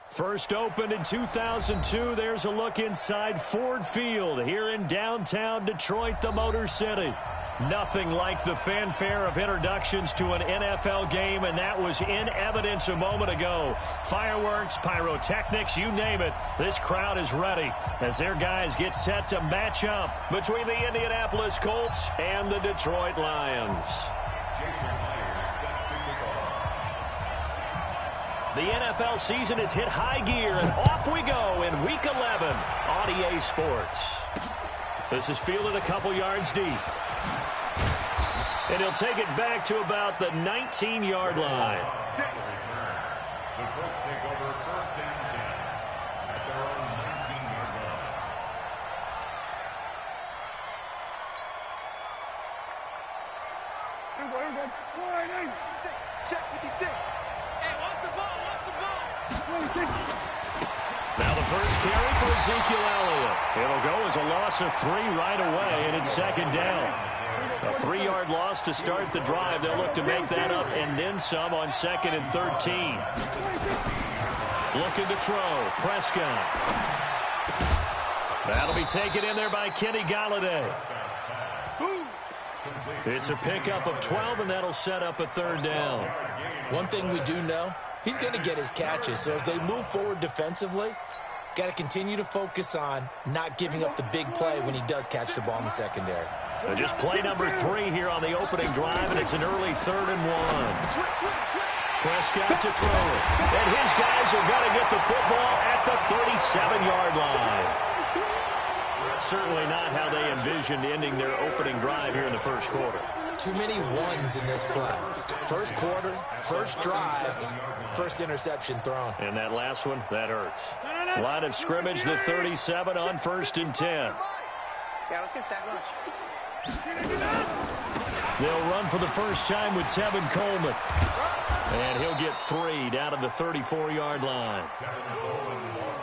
First opened in 2002. There's a look inside Ford Field here in downtown Detroit, the Motor City. Nothing like the fanfare of introductions to an NFL game, and that was in evidence a moment ago. Fireworks, pyrotechnics, you name it. This crowd is ready as their guys get set to match up between the Indianapolis Colts and the Detroit Lions. The NFL season has hit high gear, and off we go in Week 11 on EA Sports. This is fielded a couple yards deep. And he'll take it back to about the 19-yard line. The Colts take over first and 10 at their own 19-yard line. Check 56. Hey, what's the ball? Now the first carry for Ezekiel Elliott. It'll go as a loss of 3 right away, and it's second down. A 3-yard loss to start the drive. They'll look to make that up and then some on 2nd and 13. Looking to throw. Prescott. That'll be taken in there by Kenny Golladay. It's a pickup of 12, and that'll set up a 3rd down. One thing we do know, he's going to get his catches. So as they move forward defensively, got to continue to focus on not giving up the big play when he does catch the ball in the secondary. So just play number 3 here on the opening drive, and it's an early 3rd and 1. Prescott to throw it. And his guys are going to get the football at the 37-yard line. Certainly not how they envisioned ending their opening drive here in the first quarter. Too many ones in this play. First quarter, first drive, first interception thrown. And that last one, that hurts. Line of scrimmage, the 37 on 1st and 10. Yeah, let's get sack lunch. They'll run for the first time with Tevin Coleman. And he'll get 3 down to the 34-yard line.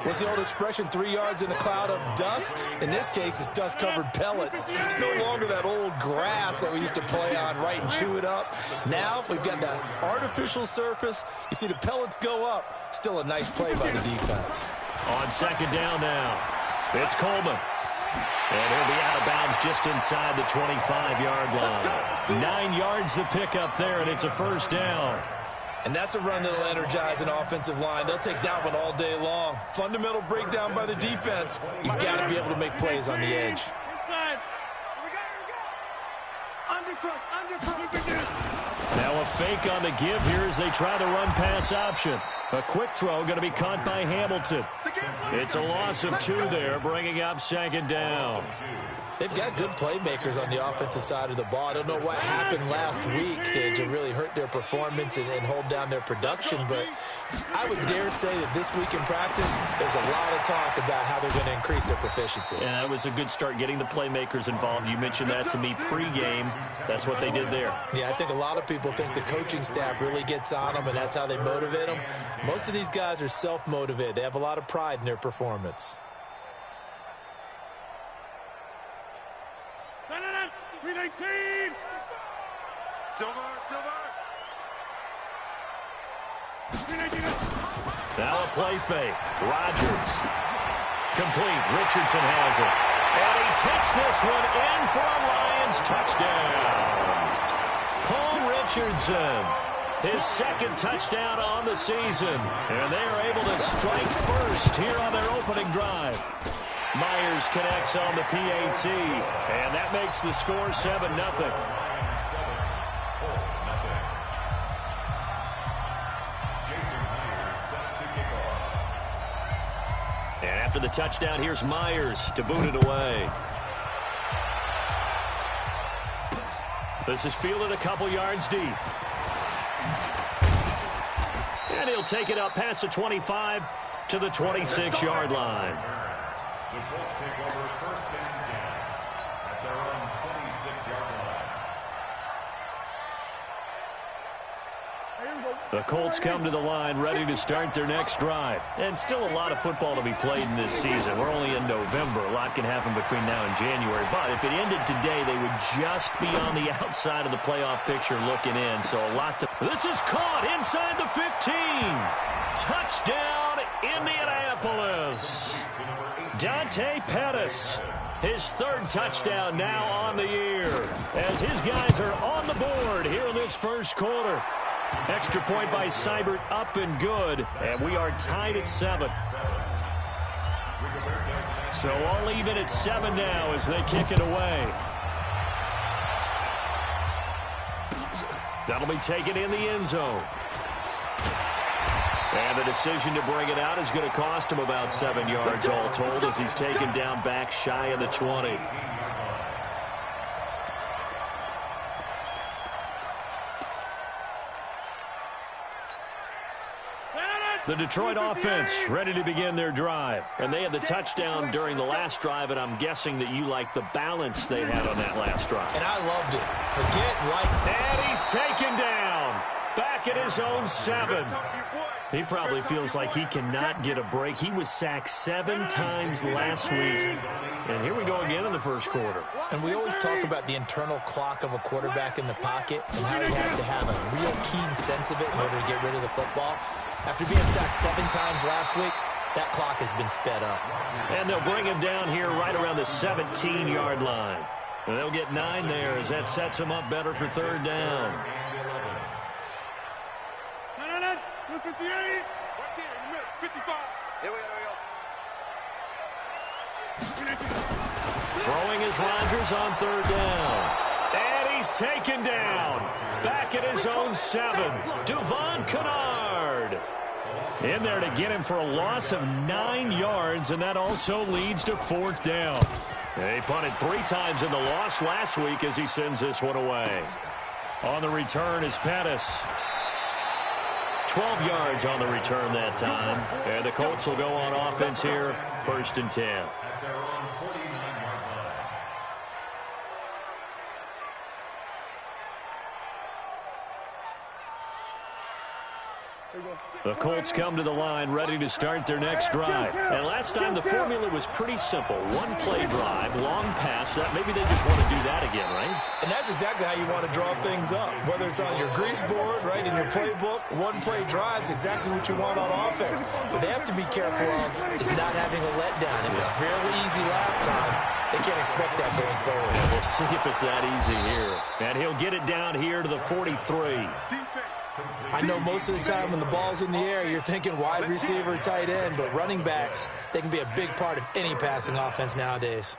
What's the old expression, 3 yards in a cloud of dust? In this case, it's dust-covered pellets. It's no longer that old grass that we used to play on, right, and chew it up. Now we've got that artificial surface. You see the pellets go up. Still a nice play by the defense. On 2nd down now, it's Coleman. And he'll be out of bounds just inside the 25-yard line. 9 yards the pickup there, and it's a 1st down. And that's a run that'll energize an offensive line. They'll take that one all day long. Fundamental breakdown by the defense. You've got to be able to make plays on the edge. Now a fake on the give here as they try to run pass option. A quick throw going to be caught by Hamilton. It's a loss of 2 there, bringing up 2nd down. They've got good playmakers on the offensive side of the ball. I don't know what happened last week to really hurt their performance and hold down their production, but I would dare say that this week in practice, there's a lot of talk about how they're going to increase their proficiency. Yeah, that was a good start getting the playmakers involved. You mentioned that to me pregame. That's what they did there. Yeah, I think a lot of people think the coaching staff really gets on them, and that's how they motivate them. Most of these guys are self-motivated. They have a lot of pride in their performance. 319. Silver. Now a play fake. Rodgers. Complete. Richardson has it. And he takes this one in for a Lions touchdown. Paul Richardson. His 2nd touchdown on the season. And they are able to strike first here on their opening drive. Myers connects on the PAT, and that makes the score 7-0. And after the touchdown, here's Myers to boot it away. This is fielded a couple yards deep. And he'll take it up past the 25 to the 26-yard line. The Colts take over first and 10 at their own 26-yard line. The Colts come to the line ready to start their next drive. And still a lot of football to be played in this season. We're only in November. A lot can happen between now and January. But if it ended today, they would just be on the outside of the playoff picture looking in. So a lot to... This is caught inside the 15. Touchdown, Indianapolis. Dante Pettis, his third touchdown now on the year, as his guys are on the board here in this first quarter. Extra point by Seibert, up and good, and we are tied at 7. So all even at 7 now as they kick it away. That'll be taken in the end zone. And the decision to bring it out is going to cost him about 7 yards all told as he's taken down back shy of the 20. The Detroit offense ready to begin their drive. And they had the touchdown during the last drive, and I'm guessing that you like the balance they had on that last drive. And I loved it. And he's taken down. Back at his own 7. He probably feels like he cannot get a break. He was sacked 7 times last week. And here we go again in the first quarter. And we always talk about the internal clock of a quarterback in the pocket and how he has to have a real keen sense of it in order to get rid of the football. After being sacked 7 times last week, that clock has been sped up. And they'll bring him down here right around the 17-yard line. And they'll get 9 there as that sets him up better for third down. 58. Right there, 55. Here we go. Throwing is Rodgers on third down. And he's taken down. Back at his own 7. Devon Kennard. In there to get him for a loss of 9 yards, and that also leads to fourth down. He punted 3 times in the loss last week as he sends this one away. On the return is Pettis. 12 yards on the return that time. And the Colts will go on offense here, 1st and 10. The Colts come to the line ready to start their next drive. And last time the formula was pretty simple. 1-play drive, long pass. That maybe they just want to do that again, right? And that's exactly how you want to draw things up. Whether it's on your grease board, right, in your playbook, 1-play drive's exactly what you want on offense. What they have to be careful of is not having a letdown. It was fairly easy last time. They can't expect that going forward. Yeah, we'll see if it's that easy here. And he'll get it down here to the 43. I know most of the time when the ball's in the air, you're thinking wide receiver, tight end, but running backs, they can be a big part of any passing offense nowadays.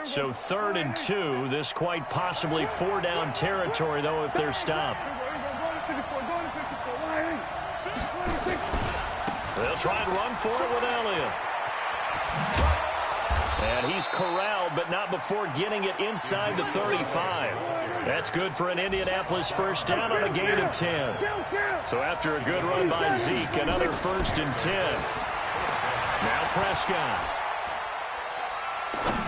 So 3rd and 2, this quite possibly 4-down territory, though, if they're stopped. They'll try and run for it with Elliott. And he's corralled, but not before getting it inside the 35. That's good for an Indianapolis first down on a gain of 10. So after a good run by Zeke, another 1st and 10. Now Prescott.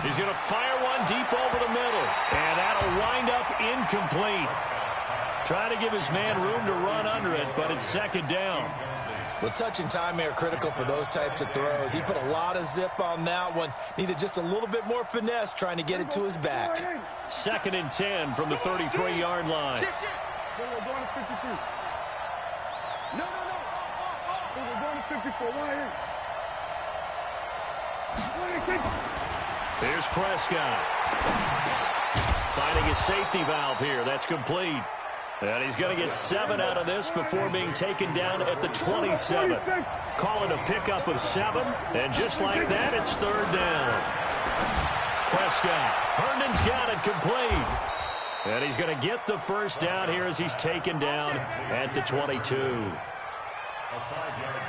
He's going to fire one deep over the middle. And that'll wind up incomplete. Trying to give his man room to run under it, but it's 2nd down. Well, touch and time are critical for those types of throws. He put a lot of zip on that one. Needed just a little bit more finesse trying to get it to his back. 2nd and 10 from the 33-yard line. Here's Prescott. Finding his safety valve here. That's complete. And he's going to get 7 out of this before being taken down at the 27. Call it a pickup of 7. And just like that, it's 3rd down. Prescott. Herndon's got it complete. And he's going to get the first down here as he's taken down at the 22.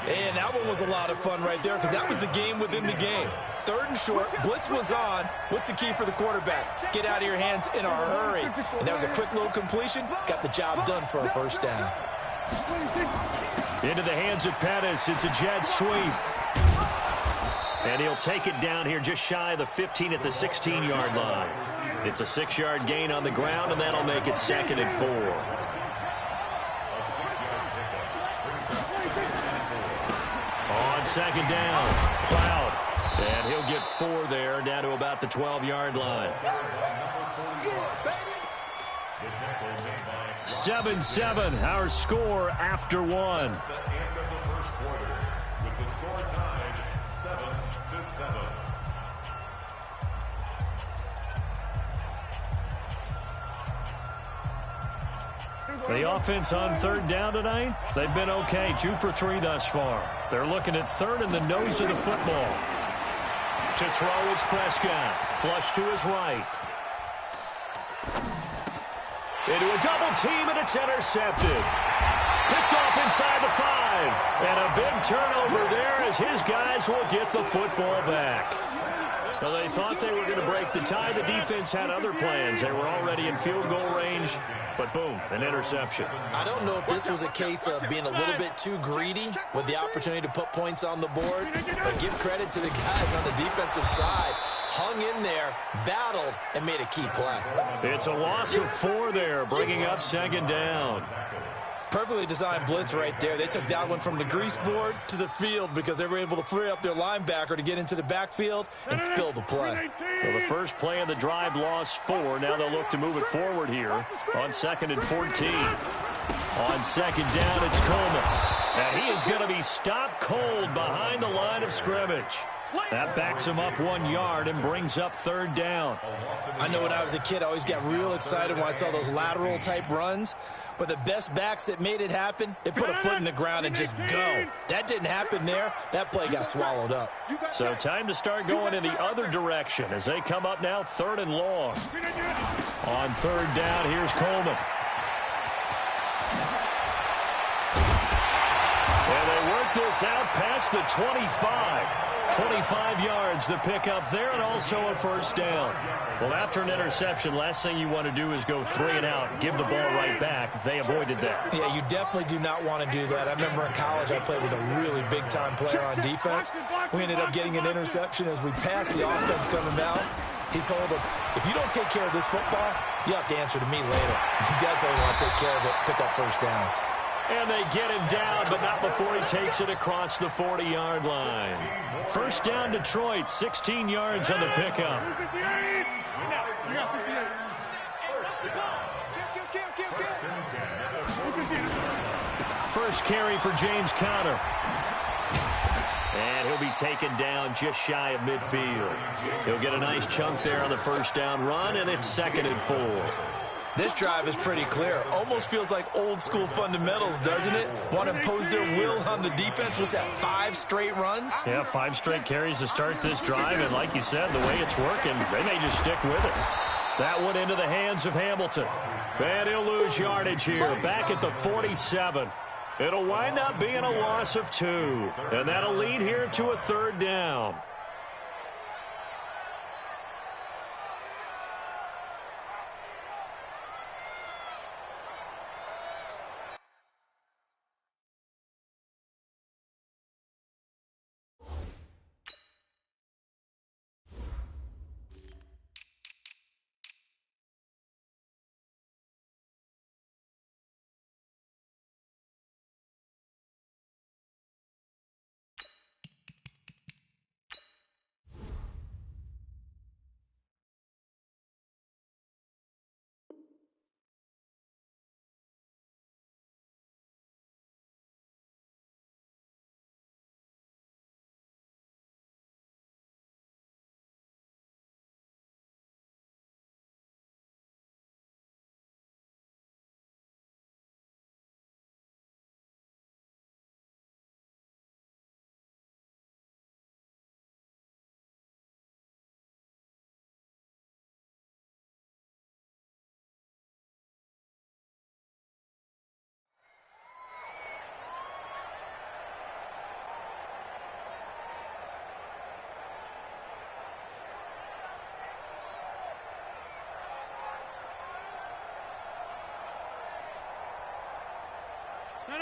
And that one was a lot of fun right there because that was the game within the game. 3rd and short, blitz was on. What's the key for the quarterback? Get out of your hands in a hurry. And that was a quick little completion. Got the job done for a first down. Into the hands of Pettis. It's a jet sweep. And he'll take it down here just shy of the 15 at the 16-yard line. It's a 6-yard gain on the ground, and that'll make it 2nd and 4. On 2nd down, Cloud. And he'll get 4 there, down to about the 12-yard line. 7-7, our score after one. The end of the first quarter, with the score tied 7-7. The offense on third down tonight, they've been okay, 2 for 3 thus far. They're looking at third in the nose of the football. To throw is Prescott, flush to his right. Into a double team, and it's intercepted. Picked off inside the 5. And a big turnover there as his guys will get the football back. Well, they thought they were going to break the tie. The defense had other plans. They were already in field goal range, but boom, an interception. I don't know if this was a case of being a little bit too greedy with the opportunity to put points on the board, but give credit to the guys on the defensive side. Hung in there, battled, and made a key play. It's a loss of 4 there, bringing up second down. Perfectly designed blitz right there. They took that one from the grease board to the field because they were able to free up their linebacker to get into the backfield and spill the play. Well, the first play of the drive lost 4. Now they'll look to move it forward here on 2nd and 14. On second down, it's Coleman. And he is going to be stopped cold behind the line of scrimmage. That backs him up 1 yard and brings up third down. I know when I was a kid, I always got real excited when I saw those lateral-type runs. But the best backs that made it happen, they put a foot in the ground and just go. That didn't happen there. That play got swallowed up. So time to start going in the other direction as they come up now 3rd and long. On third down, here's Coleman. And they work this out past the 25. 25 yards to pick up there, and also a first down. Well, after an interception, last thing you want to do is go 3 and out, give the ball right back. They avoided that. Yeah, you definitely do not want to do that. I remember in college I played with a really big-time player on defense. We ended up getting an interception as we passed the offense coming out. He told him, if you don't take care of this football, you have to answer to me later. You definitely want to take care of it, pick up first downs. And they get him down, but not before he takes it across the 40-yard line. First down, Detroit, 16 yards on the pickup. First carry for James Conner. And he'll be taken down just shy of midfield. He'll get a nice chunk there on the first down run, and it's 2nd and 4. This drive is pretty clear. Almost feels like old-school fundamentals, doesn't it? Want to impose their will on the defense. Was that 5 straight runs? Yeah, 5 straight carries to start this drive, and like you said, the way it's working, they may just stick with it. That one into the hands of Hamilton. And he'll lose yardage here, back at the 47. It'll wind up being a loss of 2, and that'll lead here to a third down.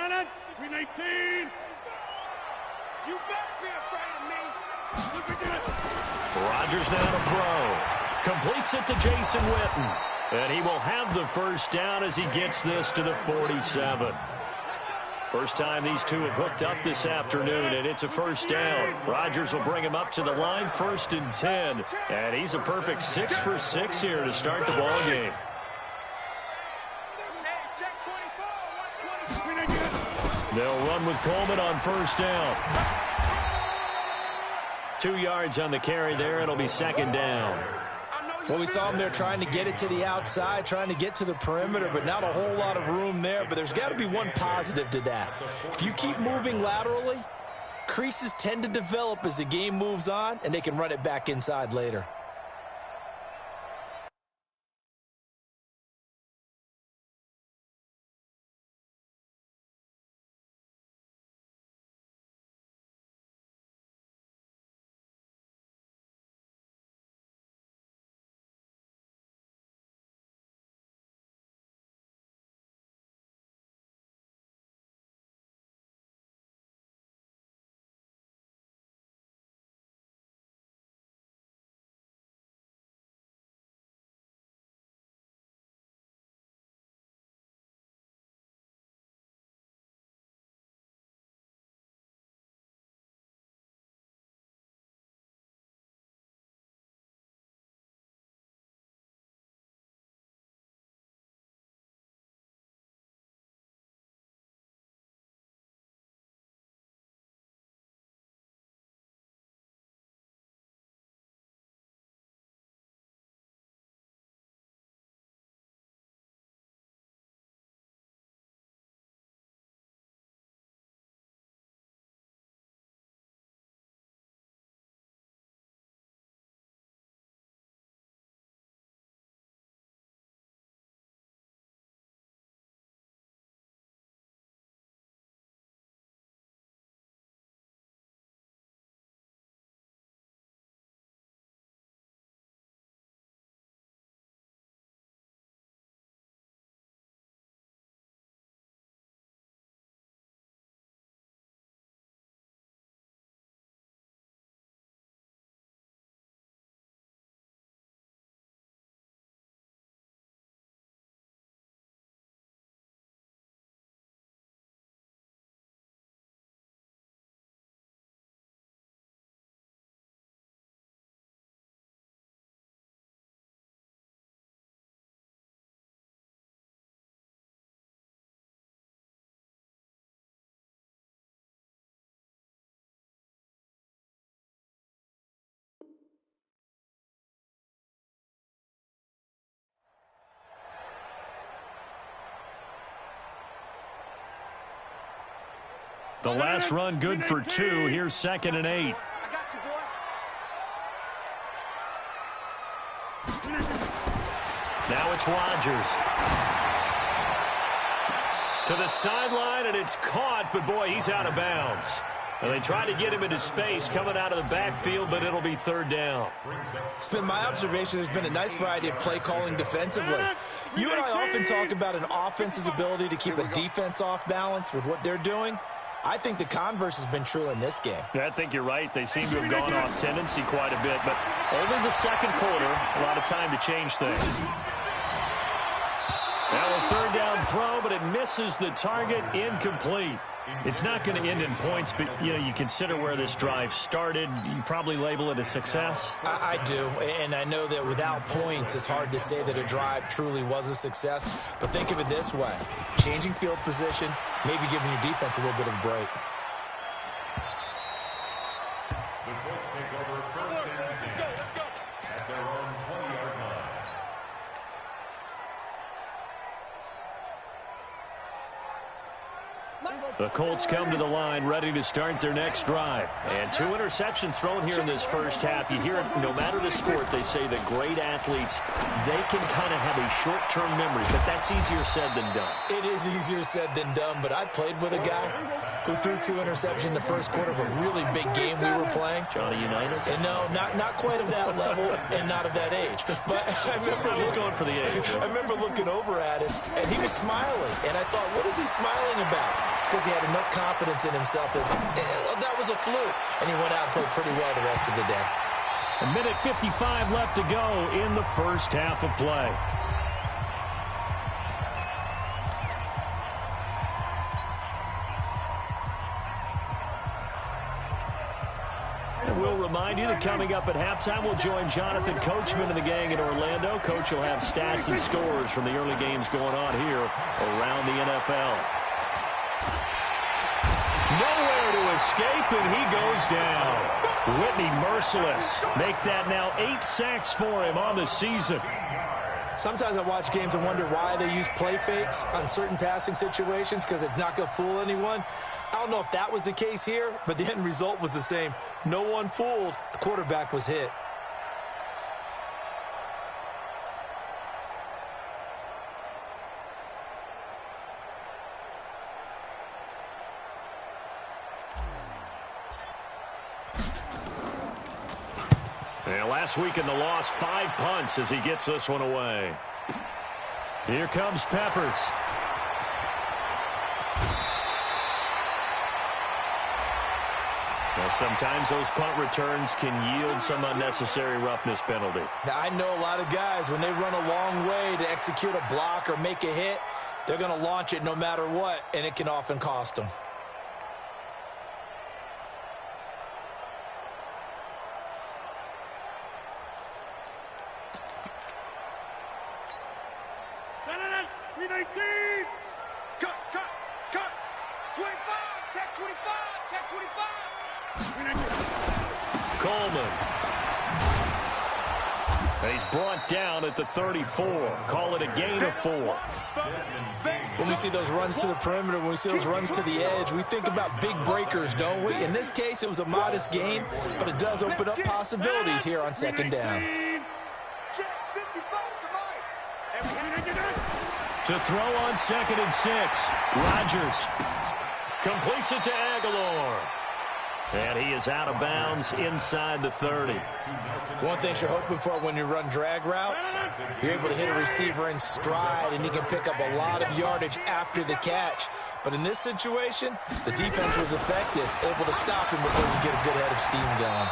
No, 319. You better be afraid of me. Look at this. Rodgers now to throw. Completes it to Jason Witten. And he will have the first down as he gets this to the 47. First time these two have hooked up this afternoon, and it's a first down. Rodgers will bring him up to the line, 1st and 10. And he's a perfect 6 for 6 here to start the ball game. They'll run with Coleman on first down. 2 yards on the carry there. It'll be second down. Well, we saw him there trying to get it to the outside, trying to get to the perimeter, but not a whole lot of room there. But there's got to be one positive to that. If you keep moving laterally, creases tend to develop as the game moves on, and they can run it back inside later. The last run good for 2. Here's 2nd and 8. Now it's Rodgers. To the sideline, and it's caught, but boy, he's out of bounds. And they try to get him into space coming out of the backfield, but it'll be 3rd down. It's been my observation there's been a nice variety of play calling defensively. You and I often talk about an offense's ability to keep a defense off balance with what they're doing. I think the converse has been true in this game. I think you're right. They seem to have gone off tendency quite a bit, but only the second quarter, a lot of time to change things. Now a 3rd down throw, but it misses the target, incomplete. It's not going to end in points, but, you know, you consider where this drive started. You probably label it a success. I do, and I know that without points, it's hard to say that a drive truly was a success. But think of it this way. Changing field position, maybe giving your defense a little bit of a break. The Colts take over 1st and 10 at their own 20-yard line. The Colts come to the line ready to start their next drive. And 2 interceptions thrown here in this first half. You hear it, no matter the sport, they say that great athletes, they can kind of have a short-term memory, but that's easier said than done. It is easier said than done, but I played with a guy who threw 2 interceptions in the first quarter of a really big game we were playing. Johnny Unitas? And no, not quite of that level and not of that age. But I remember I was going for the age. I remember looking over at him, and he was smiling. And I thought, what is he smiling about? It's because he had enough confidence in himself that that was a fluke. And he went out and played pretty well the rest of the day. A minute 55 left to go in the first half of play. And we'll remind you that coming up at halftime, we'll join Jonathan Coachman and the gang in Orlando. Coach will have stats and scores from the early games going on here around the NFL. Nowhere to escape, and he goes down. Whitney merciless. Make that now 8 sacks for him on the season. Sometimes I watch games and wonder why they use play fakes on certain passing situations, because it's not going to fool anyone. I don't know if that was the case here, but the end result was the same. No one fooled. The quarterback was hit. And last week in the loss, 5 punts as he gets this one away. Here comes Peppers. Well, sometimes those punt returns can yield some unnecessary roughness penalty. Now, I know a lot of guys, when they run a long way to execute a block or make a hit, they're going to launch it no matter what, and it can often cost them. Cut, cut, cut. 25, check 25, check 25. Coleman. And he's brought down at the 34. Call it a gain of 4. When we see those runs to the perimeter, when we see those runs to the edge, we think about big breakers, don't we? In this case, it was a modest gain, but it does open up possibilities here on second down. To throw on 2nd and 6. Rodgers completes it to Aguilar. And he is out of bounds inside the 30. One thing you're hoping for when you run drag routes, you're able to hit a receiver in stride, and he can pick up a lot of yardage after the catch. But in this situation, the defense was effective, able to stop him before he get a good head of steam going.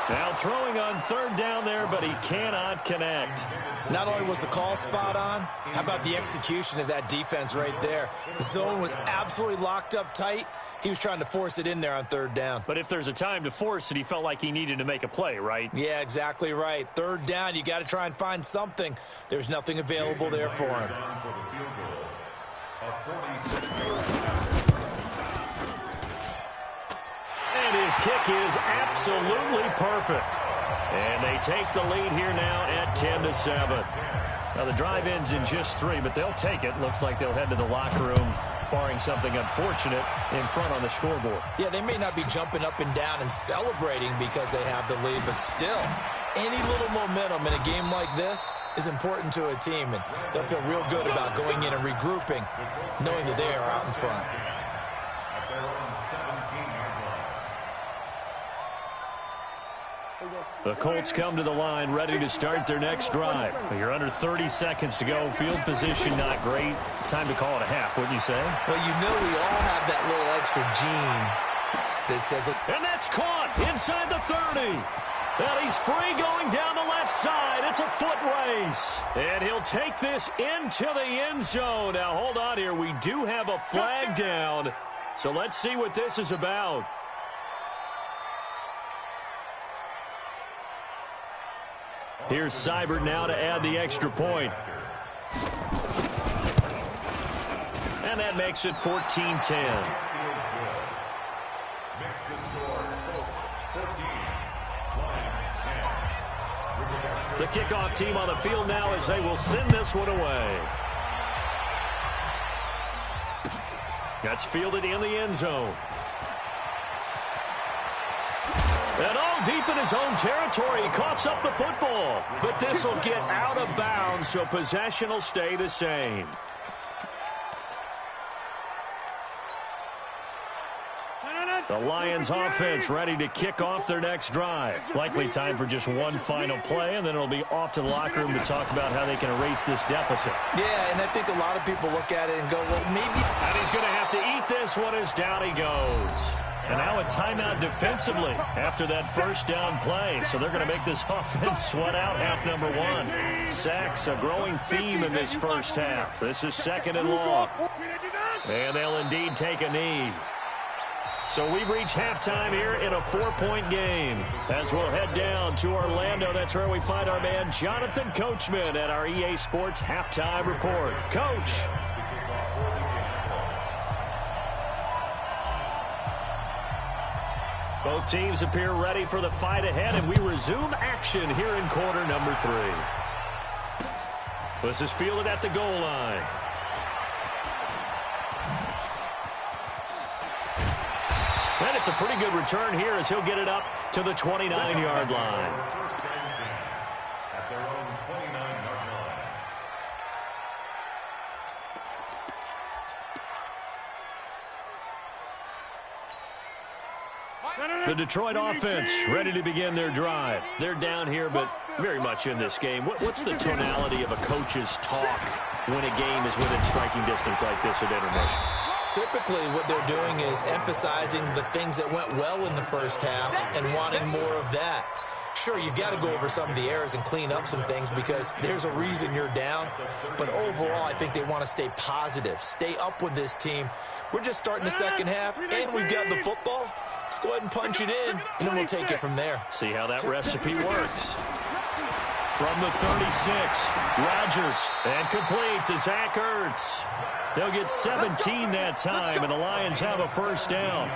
Now throwing on 3rd down there, but he cannot connect. Not only was the call spot on, how about the execution of that defense right there? The zone was absolutely locked up tight. He was trying to force it in there on 3rd down. But if there's a time to force it, he felt like he needed to make a play, right? Yeah, exactly right. 3rd down, you got to try and find something. There's nothing available there for him. And his kick is absolutely perfect. And they take the lead here now at 10-7. Now the drive ends in just 3, but they'll take it. Looks like they'll head to the locker room, barring something unfortunate, in front on the scoreboard. Yeah, they may not be jumping up and down and celebrating because they have the lead, but still, any little momentum in a game like this is important to a team, and they'll feel real good about going in and regrouping, knowing that they are out in front. The Colts come to the line ready to start their next drive. You're under 30 seconds to go. Field position not great. Time to call it a half, wouldn't you say? Well, you know we all have that little extra gene that says it. And that's caught inside the 30. And he's free going down the left side. It's a foot race. And he'll take this into the end zone. Now, hold on here. We do have a flag down. So let's see what this is about. Here's Seibert now to add the extra point. And that makes it 14-10. The kickoff team on the field now as they will send this one away. That's fielded in the end zone. And all deep in his own territory, he coughs up the football. But this will get out of bounds, so possession will stay the same. The Lions offense ready to kick off their next drive. Likely time for just one final play, and then it'll be off to the locker room to talk about how they can erase this deficit. Yeah, and I think a lot of people look at it and go, well, maybe. And he's going to have to eat this one as down he goes. And now a timeout defensively after that first down play. So they're going to make this offense sweat out half number 1. Sacks, a growing theme in this first half. This is 2nd and long. And they'll indeed take a knee. So we've reached halftime here in a 4-point game. As we'll head down to Orlando, that's where we find our man Jonathan Coachman at our EA Sports Halftime Report. Coach. Both teams appear ready for the fight ahead, and we resume action here in quarter number 3. This is fielded at the goal line. And it's a pretty good return here as he'll get it up to the 29-yard line. First and 10 at their own 29-yard line. The Detroit offense ready to begin their drive. They're down here, but very much in this game. What's the tonality of a coach's talk when a game is within striking distance like this at intermission? Typically, what they're doing is emphasizing the things that went well in the first half and wanting more of that. Sure, you've got to go over some of the errors and clean up some things because there's a reason you're down. But overall, I think they want to stay positive, stay up with this team. We're just starting the second half, and we've got the football. Let's go ahead and punch it in, and then we'll take it from there. See how that recipe works. From the 36, Rodgers, and complete to Zach Ertz. They'll get 17 that time, and the Lions have a first down.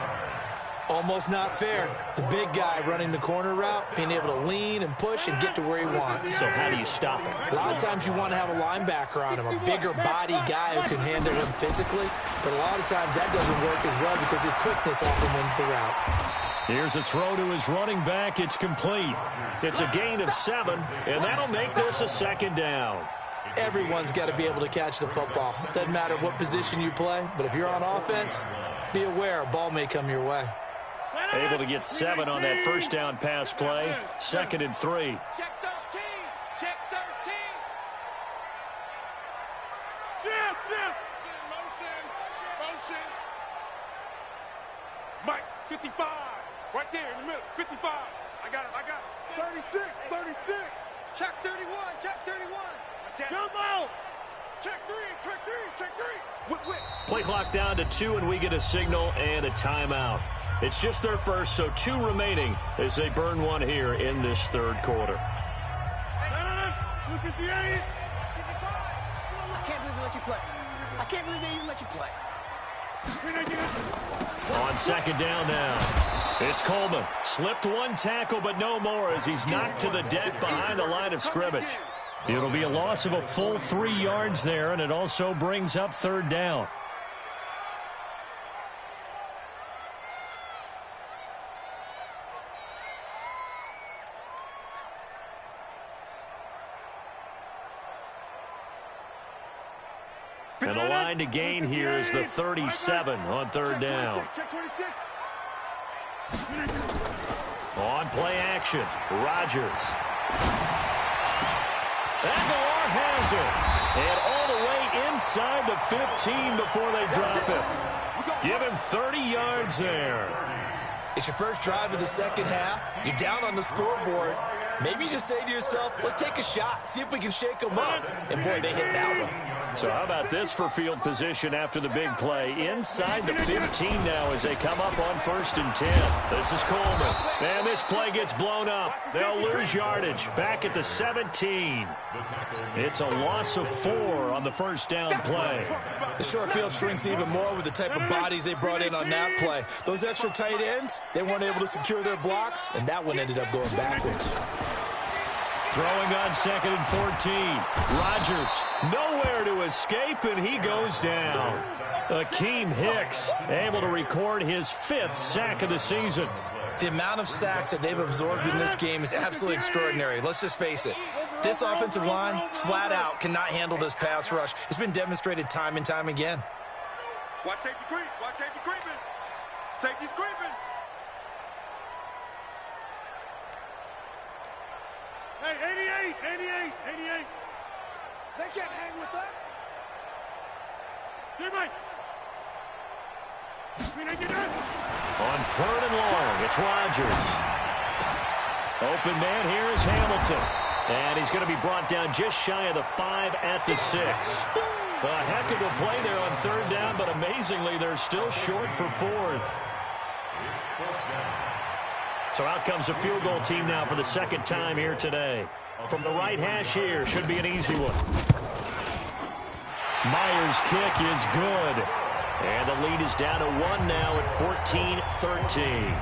Almost not fair. The big guy running the corner route, being able to lean and push and get to where he wants. So how do you stop it? A lot of times you want to have a linebacker on him, a bigger body guy who can handle him physically. But a lot of times that doesn't work as well because his quickness often wins the route. Here's a throw to his running back. It's complete. It's a gain of 7, and that'll make this a second down. Everyone's got to be able to catch the football. Doesn't matter what position you play, but if you're on offense, be aware a ball may come your way. Able to get 7 on that first down pass play. 2nd and 3. Check 13. Check 13. Shift. Motion. Mike, 55. Right there in the middle. 55. I got it. 36. Check 31. Jump out. Check 3. Whip. Play clock down to 2, and we get a signal and a timeout. It's just their first, so 2 remaining as they burn one here in this third quarter. I can't believe they let you play. I can't believe they even let you play. On second down now, it's Coleman. Slipped one tackle, but no more as he's knocked to the deck behind the line of scrimmage. It'll be a loss of a full 3 yards there, and it also brings up third down. And the line to gain here is the 37 on third down. On play action, Rodgers. Aguilar has it. And all the way inside the 15 before they drop it. Give him 30 yards there. It's your first drive of the second half. You're down on the scoreboard. Maybe you just say to yourself, let's take a shot, see if we can shake them up. And, boy, they hit that one. So how about this for field position after the big play? Inside the 15 now as they come up on 1st and 10. This is Coleman. And this play gets blown up. They'll lose yardage. Back at the 17. It's a loss of 4 on the first down play. The short field shrinks even more with the type of bodies they brought in on that play. Those extra tight ends, they weren't able to secure their blocks, and that one ended up going backwards. Throwing on 2nd and 14. Rodgers nowhere to escape, and he goes down. Akeem Hicks able to record his 5th sack of the season. The amount of sacks that they've absorbed in this game is absolutely extraordinary. Let's just face it. This offensive line, flat out, cannot handle this pass rush. It's been demonstrated time and time again. Watch safety creep. Safety's creeping. Hey, 88. They can't hang with us. Mike. On 3rd and long, it's Rodgers. Open man here is Hamilton. And he's going to be brought down just shy of the 5 at the 6. A heck of a play there on 3rd down, but amazingly, they're still short for 4th. So out comes a field goal team now for the 2nd time here today. From the right hash here, should be an easy one. Myers' kick is good. And the lead is down to 1 now at 14-13.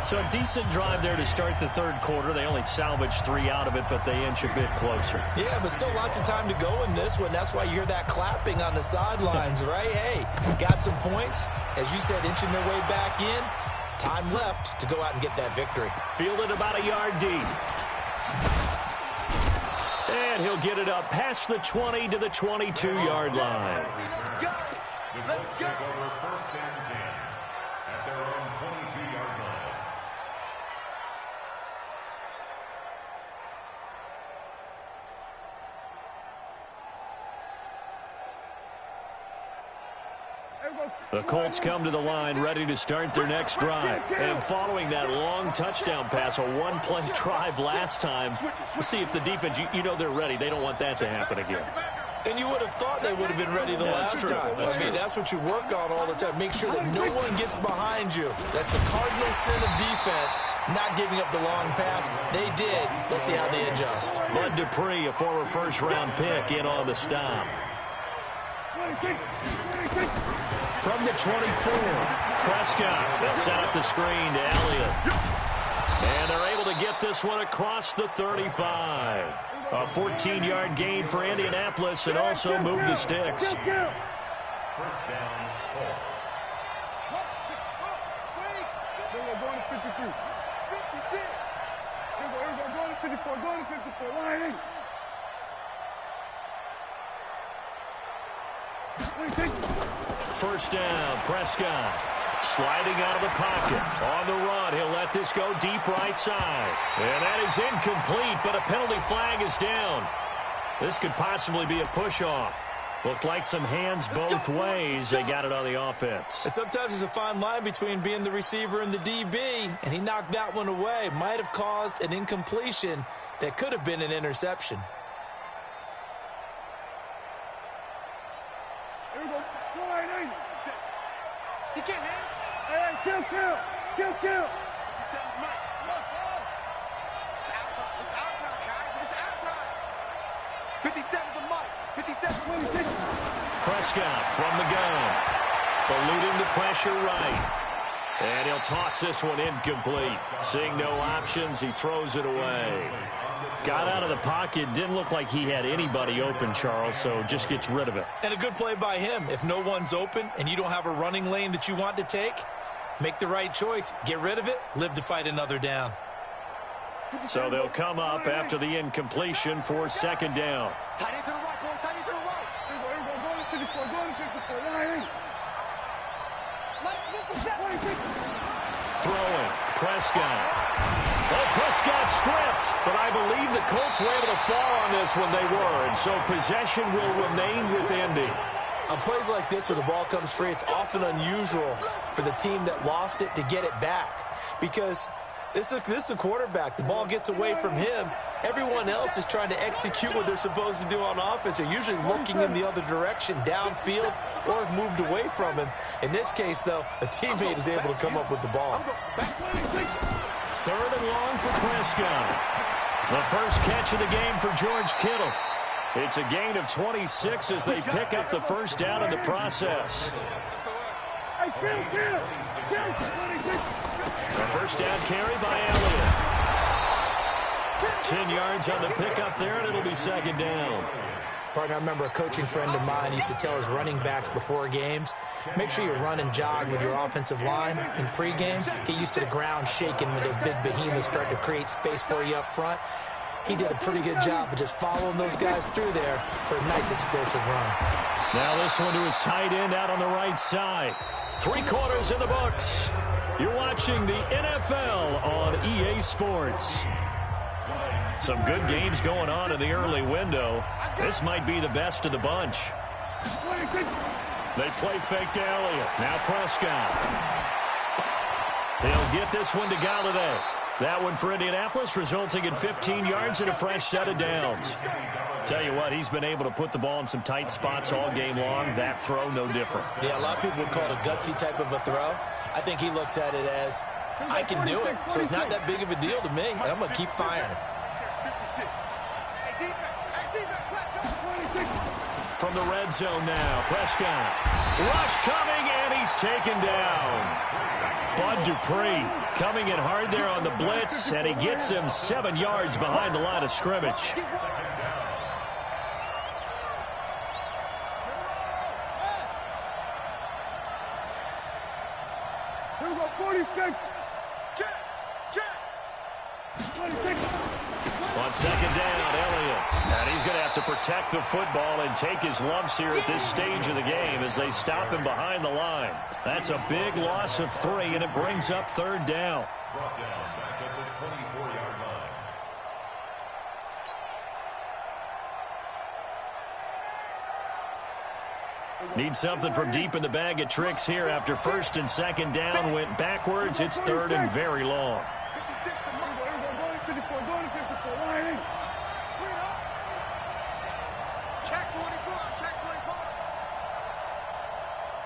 So a decent drive there to start the third quarter. They only salvaged 3 out of it, but they inch a bit closer. Yeah, but still lots of time to go in this one. That's why you hear that clapping on the sidelines, right? Hey, got some points. As you said, inching their way back in. Time left to go out and get that victory. Fielded about a yard deep. And he'll get it up past the 20 to the 22-yard line. Let's go. Over first and 10 at their own 22-yard line. The Colts come to the line ready to start their next drive. And following that long touchdown pass, a one-play drive last time, we'll see if the defense, you know they're ready. They don't want that to happen again. And you would have thought they would have been ready the last time. I mean, that's what you work on all the time. Make sure that no one gets behind you. That's the cardinal sin of defense, not giving up the long pass. They did. Let's see how they adjust. Bud Dupree, a former first-round pick, in on the stop. From the 24, Prescott. They'll set up the screen to Elliott. And they're able to get this one across the 35. A 14-yard gain for Indianapolis and also move the sticks. First down, Colts. They're going to 53. 56. They're going to 54. Going to 54. Line 8. First down, Prescott. Sliding out of the pocket. On the run, he'll let this go deep right side. And that is incomplete, but a penalty flag is down. This could possibly be a push-off. Looked like some hands both ways. They got it on the offense. And sometimes there's a fine line between being the receiver and the DB, and he knocked that one away. Might have caused an incompletion that could have been an interception. Here we go. Go line 8. You can't hang. Hey, kill. It's our time. It's our time, guys. It's our time. 57 to Mike. 57, 26. Prescott from the gun. Eluding the pressure right. And he'll toss this one incomplete. Seeing no options, he throws it away. Got out of the pocket. Didn't look like he had anybody open, Charles, so just gets rid of it. And a good play by him. If no one's open and you don't have a running lane that you want to take, make the right choice. Get rid of it. Live to fight another down. So they'll come up after the incompletion for second down. Tight end to the right, boy. Tight end to the right. Here we go. Going to 54. Going to 54. Line 8. Throwing. Prescott. Oh, Prescott stripped, but I believe the Colts were able to fall on this when they were, and so possession will remain with Indy. On plays like this where the ball comes free, it's often unusual for the team that lost it to get it back because this is the quarterback. The ball gets away from him. Everyone else is trying to execute what they're supposed to do on offense. They're usually looking in the other direction, downfield, or have moved away from him. In this case, though, a teammate is able to come up with the ball. Third and long for Prescott. The first catch of the game for George Kittle. It's a gain of 26 as they pick up the first down in the process. A first down carry by Elliott. 10 yards on the pickup there, and it'll be second down. Partner, I remember a coaching friend of mine used to tell his running backs before games, make sure you run and jog with your offensive line in pregame. Get used to the ground shaking when those big behemoths start to create space for you up front. He did a pretty good job of just following those guys through there for a nice explosive run. Now this one to his tight end out on the right side. 3 quarters in the books. You're watching the NFL on EA Sports. Some good games going on in the early window. This might be the best of the bunch. They play fake to Elliott. Now Prescott. He'll get this one to Galladay. That one for Indianapolis, resulting in 15 yards and a fresh set of downs. Tell you what, he's been able to put the ball in some tight spots all game long. That throw, no different. Yeah, a lot of people would call it a gutsy type of a throw. I think he looks at it as, I can do it, so it's not that big of a deal to me, and I'm going to keep firing. 56. Hey, defense. Hey, defense. Let's go. 26. from the red zone now. Prescott. Rush coming, and he's taken down. Bud Dupree coming in hard there on the blitz, and he gets him 7 yards behind the line of scrimmage. Here we go, 46. Check. 26. On second down, Elliott. And he's going to have to protect the football and take his lumps here at this stage of the game as they stop him behind the line. That's a big loss of 3, and it brings up third down. Brought down back at the 24-yard line. Need something from deep in the bag of tricks here after first and second down went backwards. It's third and very long. Check 24. Check 24.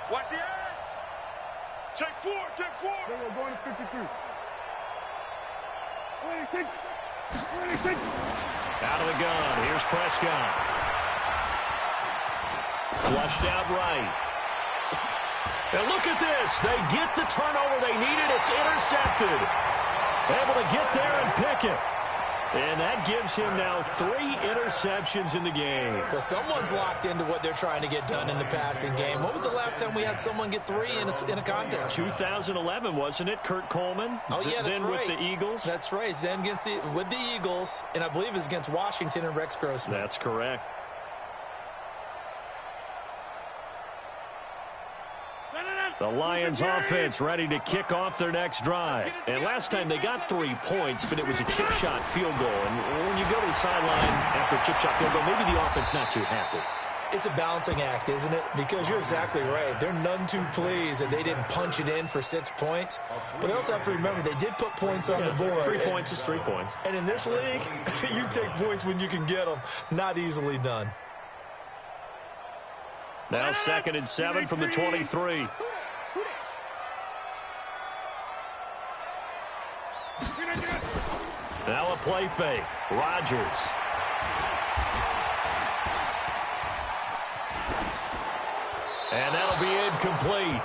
Watch the end. Check 4. We're going to 53. 26. Out of the gun. Here's Prescott. Flushed out right. And look at this. They get the turnover they needed. It's intercepted. Able to get there and pick it. And that gives him now 3 interceptions in the game. Well, someone's locked into what they're trying to get done in the passing game. When was the last time we had someone get 3 in a contest? 2011, wasn't it? Kurt Coleman. Oh, yeah, that's then right. with the Eagles. That's right. Then with the Eagles, and I believe it's against Washington and Rex Grossman. That's correct. The Lions offense ready to kick off their next drive. And last time they got 3 points, but it was a chip shot field goal. And when you go to the sideline after a chip shot field goal, maybe the offense not too happy. It's a balancing act, isn't it? Because you're exactly right. They're none too pleased that they didn't punch it in for 6 points. But they also have to remember they did put points on the board. 3 points is 3 points. And in this league, you take points when you can get them. Not easily done. Now 2nd and 7 from the 23. Now a play fake. Rodgers. And that'll be incomplete.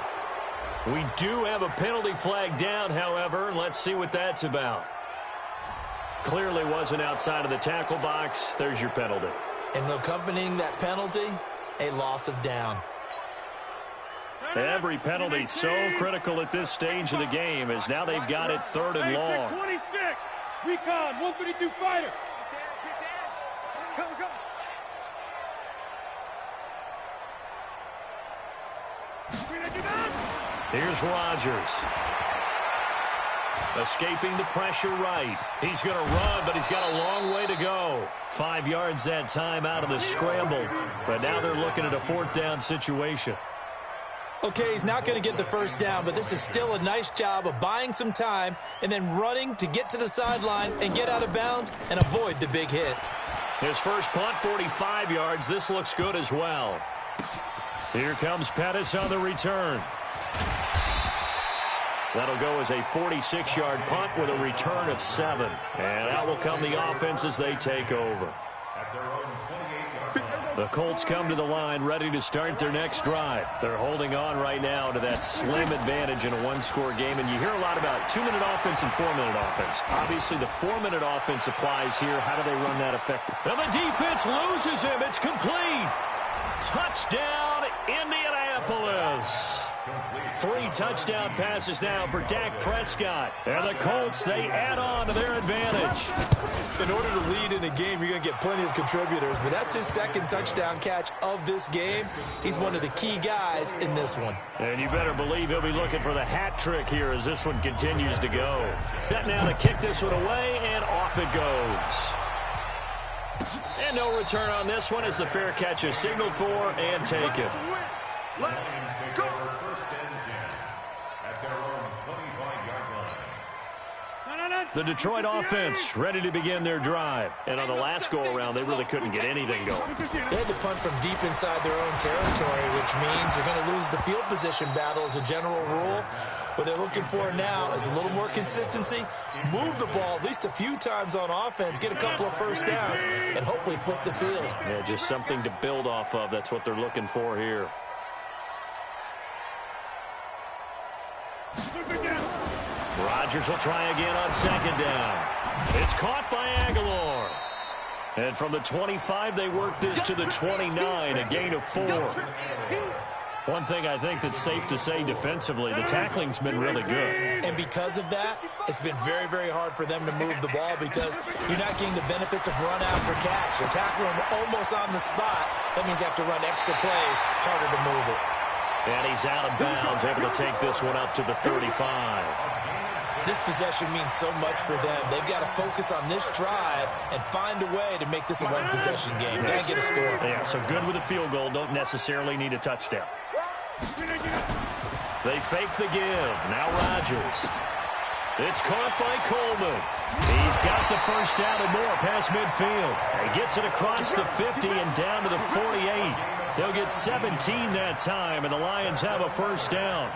We do have a penalty flag down, however. Let's see what that's about. Clearly wasn't outside of the tackle box. There's your penalty. And accompanying that penalty, a loss of down. Every penalty so critical at this stage of the game as now they've got it 3rd and long. 26. Recon, 152 fighter. Go. Here's Rodgers. Escaping the pressure right. He's going to run, but he's got a long way to go. 5 yards that time out of the scramble. But now they're looking at a 4th down situation. Okay, he's not going to get the first down, but this is still a nice job of buying some time and then running to get to the sideline and get out of bounds and avoid the big hit. His first punt, 45 yards. This looks good as well. Here comes Pettis on the return. That'll go as a 46-yard punt with a return of 7. And out will come the offense as they take over. At their own 28-yard line. The Colts come to the line ready to start their next drive. They're holding on right now to that slim advantage in a one-score game. And you hear a lot about 2-minute offense and 4-minute offense. Obviously, the 4-minute offense applies here. How do they run that effective? And the defense loses him. It's complete. Touchdown, Indianapolis. 3 touchdown passes now for Dak Prescott. And the Colts, they add on to their advantage. In order to lead in a game, you're going to get plenty of contributors, but that's his 2nd touchdown catch of this game. He's one of the key guys in this one. And you better believe he'll be looking for the hat trick here as this one continues to go. Set now to kick this one away, and off it goes. And no return on this one as the fair catch is signaled for and taken. Lions take over 1st and 10 at their own 25-yard line. The Detroit offense ready to begin their drive. And on the last go-around, they really couldn't get anything going. They had to punt from deep inside their own territory, which means you're going to lose the field position battle as a general rule. What they're looking for now is a little more consistency, move the ball at least a few times on offense, get a couple of first downs, and hopefully flip the field. Yeah, just something to build off of. That's what they're looking for here. Rodgers will try again on second down. It's caught by Aguilar. And from the 25, they work this to the 29, a gain of 4. One thing I think that's safe to say defensively, the tackling's been really good. And because of that, it's been very, very hard for them to move the ball because you're not getting the benefits of run after catch. They're tackling them almost on the spot. That means they have to run extra plays, harder to move it. And he's out of bounds, able to take this one up to the 35. This possession means so much for them. They've got to focus on this drive and find a way to make this a one-possession game. Got to get a score. Yeah, so good with a field goal. Don't necessarily need a touchdown. They fake the give. Now Rodgers. It's caught by Coleman. He's got the first down and more past midfield. He gets it across the 50 and down to the 48. They'll get 17 that time, and the Lions have a first down.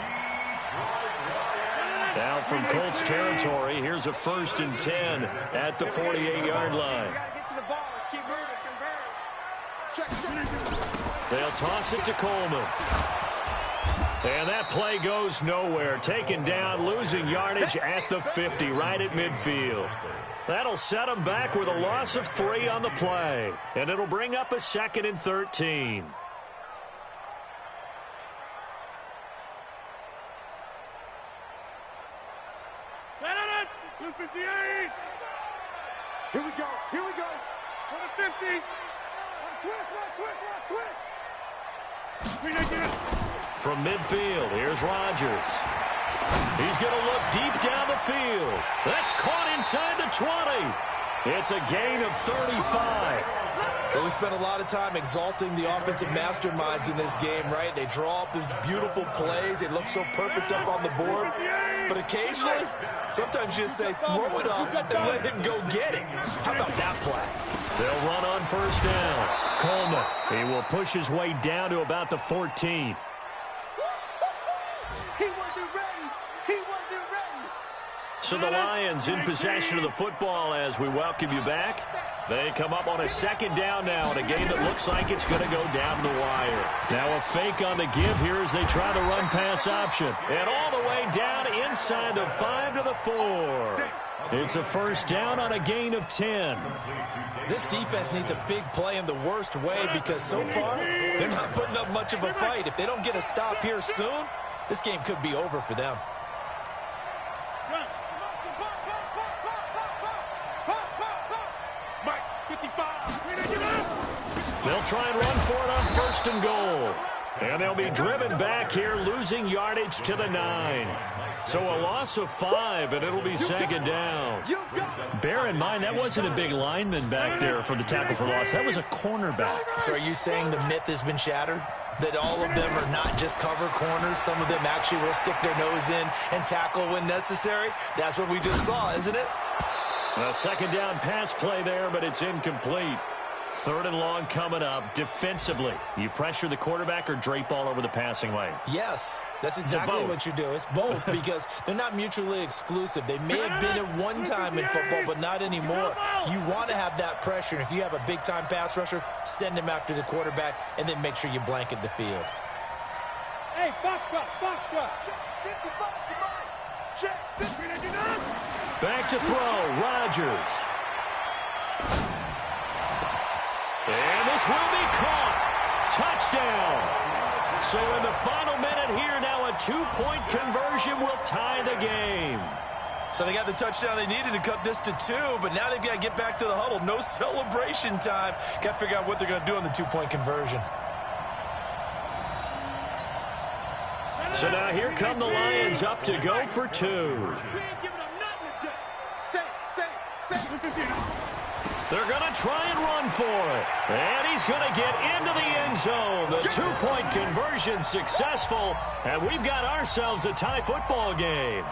Down from Colts territory, here's a 1st and 10 at the 48-yard line. They'll toss it to Coleman. And that play goes nowhere. Taken down, losing yardage at the 50, right at midfield. That'll set them back with a loss of 3 on the play. And it'll bring up a 2nd and 13. Here we go. Here we go. For the 50. Switch. From midfield, here's Rodgers. He's going to look deep down the field. That's caught inside the 20. It's a gain of 35. But we spent a lot of time exalting the offensive masterminds in this game, right? They draw up these beautiful plays. They look so perfect up on the board. But occasionally, sometimes you just say, throw it up and let him go get it. How about that play? They'll run on first down. Coleman, he will push his way down to about the 14. So the Lions in possession of the football as we welcome you back. They come up on a 2nd down now in a game that looks like it's going to go down the wire. Now a fake on the give here as they try to run pass option. And all the way down inside the 5 to the 4. It's a first down on a gain of 10. This defense needs a big play in the worst way because so far they're not putting up much of a fight. If they don't get a stop here soon, this game could be over for them. They'll try and run for it on 1st and goal. And they'll be driven back here, losing yardage to the 9. So a loss of 5, and it'll be 2nd down. Bear in mind, that wasn't a big lineman back there for the tackle for loss. That was a cornerback. So are you saying the myth has been shattered? That all of them are not just cover corners? Some of them actually will stick their nose in and tackle when necessary? That's what we just saw, isn't it? A 2nd down pass play there, but it's incomplete. 3rd and long coming up. Defensively, you pressure the quarterback or drape all over the passing lane? Yes, that's exactly what you do. It's both because they're not mutually exclusive. They may have been at one time in football, but not anymore. You want to have that pressure. And if you have a big-time pass rusher, send him after the quarterback and then make sure you blanket the field. Hey, box drop. Check. Back to throw, Rodgers. And this will be caught. Touchdown. So in the final minute here, now a 2-point conversion will tie the game. So they got the touchdown they needed to cut this to 2, but now they've got to get back to the huddle. No celebration time. Got to figure out what they're going to do on the 2-point conversion. So now here come the Lions up to go for 2. They're going to try and run for it. And he's going to get into the end zone. The 2-point conversion successful. And we've got ourselves a tie football game.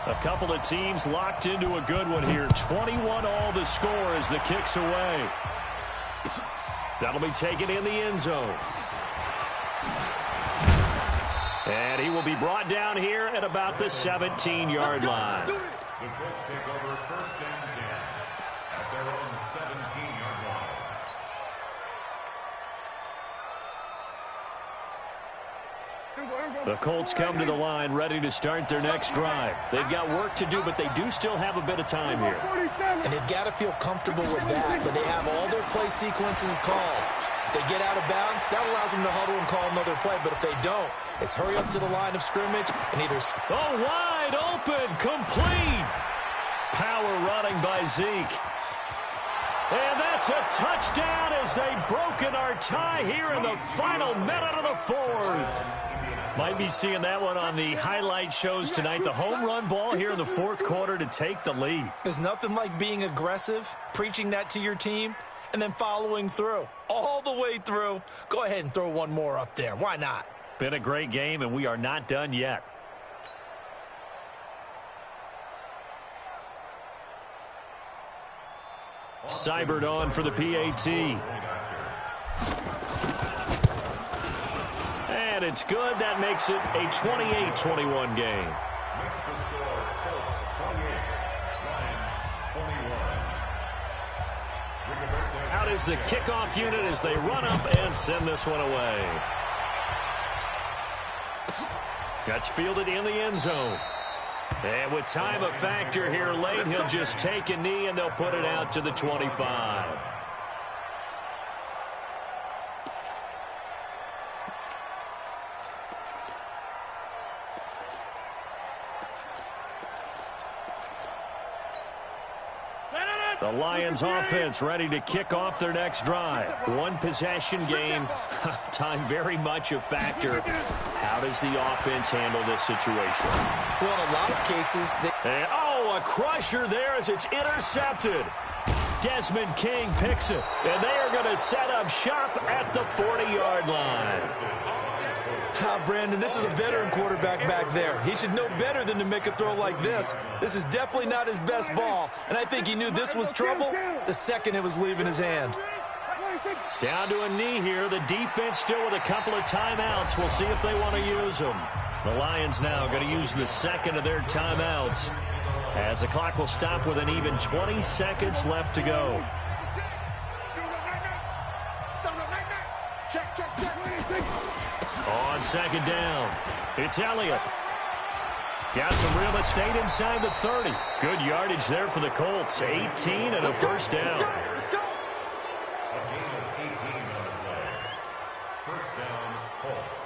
A couple of teams locked into a good one here. 21 all the score as the kick's away. That'll be taken in the end zone. And he will be brought down here at about the 17-yard line. The Colts take over first and 10 at their own 17-yard line. The Colts come to the line ready to start their next drive. They've got work to do, but they do still have a bit of time here. And they've got to feel comfortable with that, but they have all their play sequences called. If they get out of bounds, that allows them to huddle and call another play, but if they don't, it's hurry up to the line of scrimmage and either... Oh, wide open, complete. Power running by Zeke. And that's a touchdown as they've broken our tie here in the final minute of the fourth. Might be seeing that one on the highlight shows tonight. The home run ball here in the fourth quarter to take the lead. There's nothing like being aggressive, preaching that to your team, and then following through. All the way through. Go ahead and throw one more up there. Why not? Been a great game, and we are not done yet. Seibert on for the PAT. And it's good. That makes it a 28-21 game. Next to score, Colts 28, Lions 21. Out is the kickoff unit as they run up and send this one away. That's fielded in the end zone. And with time a factor here late, he'll just take a knee and they'll put it out to the 25. The Lions offense ready to kick off their next drive. One possession game. Time very much a factor. How does the offense handle this situation? Well, in a lot of cases... a crusher there as it's intercepted. Desmond King picks it. And they are going to set up shop at the 40-yard line. Brandon, this is a veteran quarterback back there. He should know better than to make a throw like this. This is definitely not his best ball, and I think he knew this was trouble the second it was leaving his hand. Down to a knee here. The defense still with a couple of timeouts. We'll see if they want to use them. The Lions now going to use the second of their timeouts as the clock will stop with an even 20 seconds left to go. On second down, it's Elliott. Got some real estate inside the 30. Good yardage there for the Colts. 18 and a first down. A gain of 18 on the play. First down, Colts.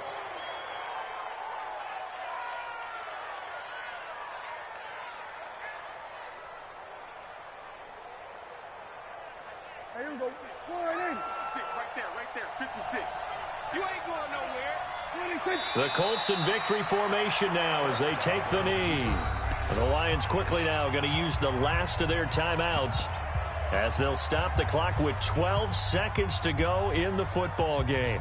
Hey, here we go. 6 right there, 56. You ain't going nowhere. The Colts in victory formation now as they take the knee. And the Lions quickly now going to use the last of their timeouts as they'll stop the clock with 12 seconds to go in the football game.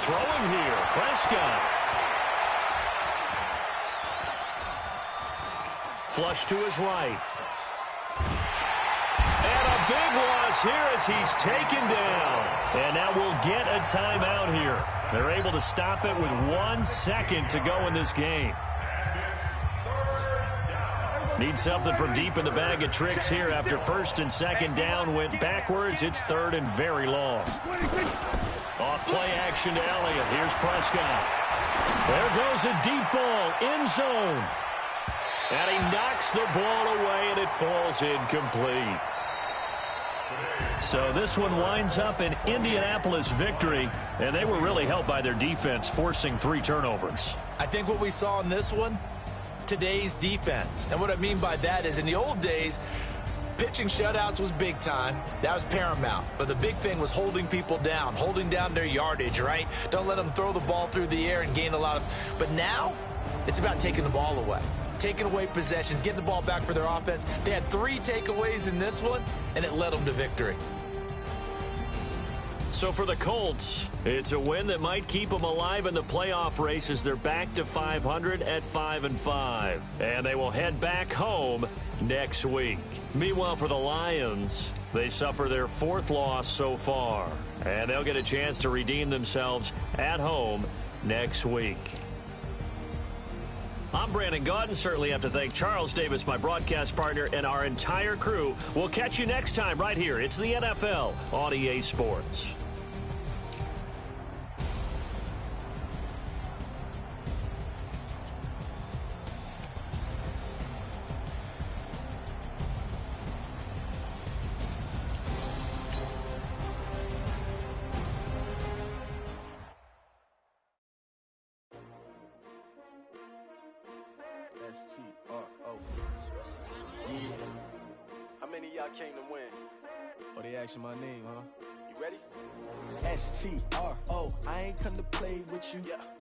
Throwing here, Prescott. Flush to his right. And a big loss here as he's taken down. And now we'll get a timeout here. They're able to stop it with 1 second to go in this game. Need something from deep in the bag of tricks here after first and second down went backwards. It's third and very long. Off play action to Elliott. Here's Prescott. There goes a deep ball in zone. And he knocks the ball away and it falls incomplete. So this one winds up an Indianapolis victory, and they were really helped by their defense, forcing 3 turnovers. I think what we saw in this one, today's defense. And what I mean by that is in the old days, pitching shutouts was big time. That was paramount. But the big thing was holding people down, holding down their yardage, right? Don't let them throw the ball through the air and gain a lot of... But now, it's about taking the ball away. Taking away possessions, getting the ball back for their offense. They had 3 takeaways in this one, and it led them to victory. So for the Colts, it's a win that might keep them alive in the playoff race as they're back to 500 at 5-5. And they will head back home next week. Meanwhile, for the Lions, they suffer their 4th loss so far. And they'll get a chance to redeem themselves at home next week. I'm Brandon Gaudin. Certainly have to thank Charles Davis, my broadcast partner, and our entire crew. We'll catch you next time right here. It's the NFL on EA Sports. S-T-R-O. Yeah. How many of y'all came to win? Oh, they asking my name, huh? You ready? S-T-R-O. I ain't come to play with you. Yeah.